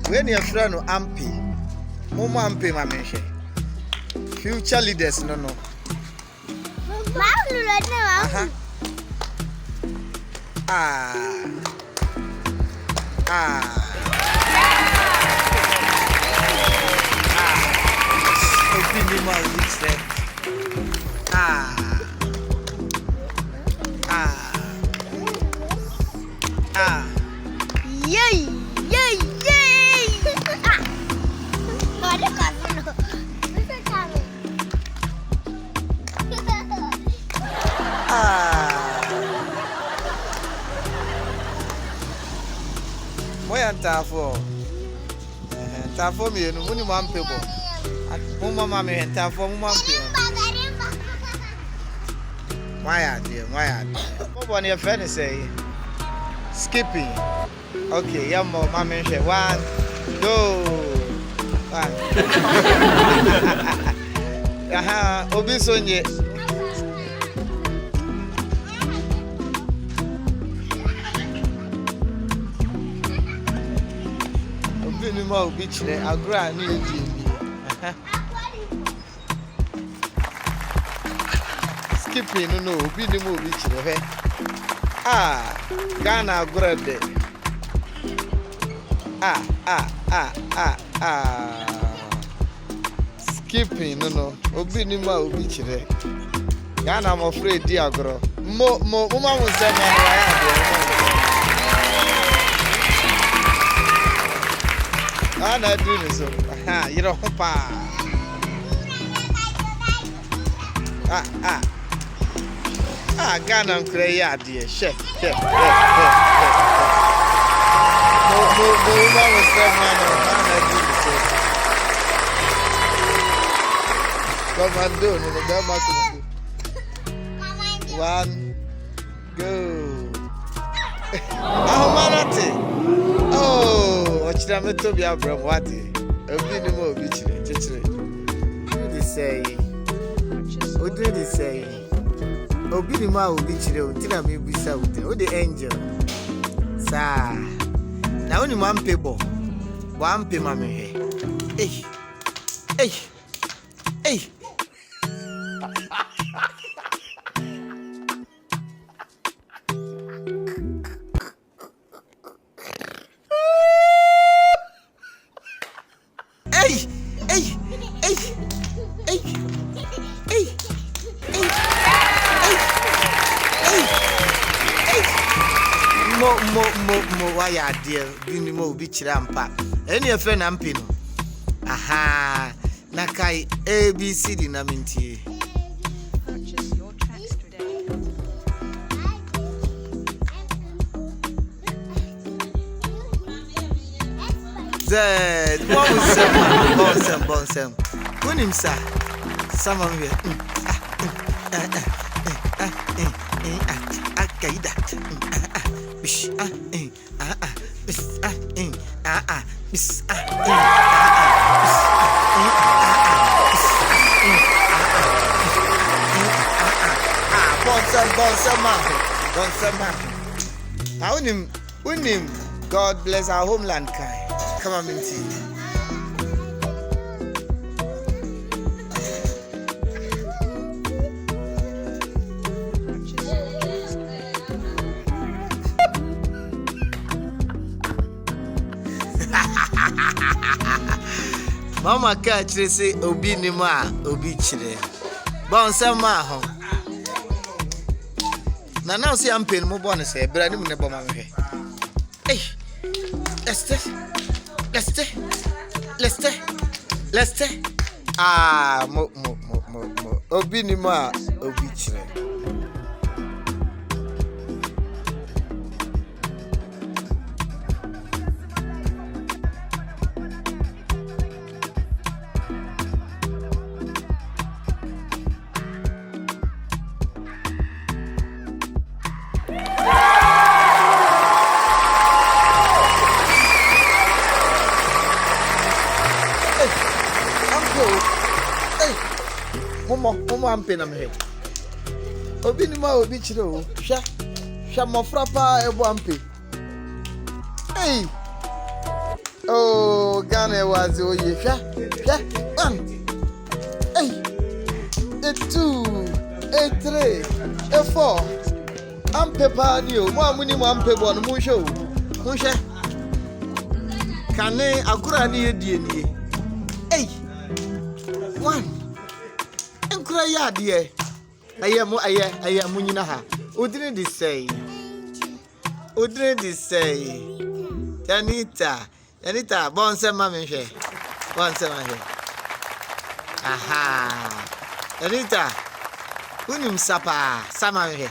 When your friend no ampi. Momo ampi ma menhwe. Future leaders no. Tafo me no muni man pebo. Mama mama me tafo mama pebo. Why are what one your friend say? Skipping. Okay, yeah, mama me say 1, 2, 1. Obi sonye. Obi beach there, I grow a new skipping, no, be the movie beach there. Ghana grade. Skipping, no, Obi the movie beach there. Ghana, I'm afraid, dear girl. Mama was saying, I'm not doing so. You don't pa. Ghana cray dear. Chef. No, was saying, come on, do it. 1, go. I'm to be a bram what? Obi no more beach. They say, Obi no more beach. Tell me, be so. Oh, the angel. Sir, now only one people. One pay, mammy. Hey. Why are dear? Bini mo beach rampa. Any friend ampino. Aha. Nakai ABCD naminti. Purchase your tracks today. Zed. Bonsem. Kunim sa. Sama mwe. Akaida. Bish. Unim, God bless our homeland kind. Come on, Minty. Mama KaakyireFm say Obi nima Obi kyre. Bon sama ho. Na now say am pen mo bon say bra ni mu ne bo ma me. Hey. Let's stay. Mo. Obi nima Obi kyre. Momo ampe na me. Obi ni ma obi kyre o. Hwa mofra pa ebo ampe. Hey. Oh. Ghana was oh yeah. 1 2 3 4 am paper dio mo amuni mo am paper no mo show mo hwe kane agura ne yedie nie 1 enkura ya de aye mo nyina ha odine de say Janita bonse mami hwe aha Janita unim sapa sama hwe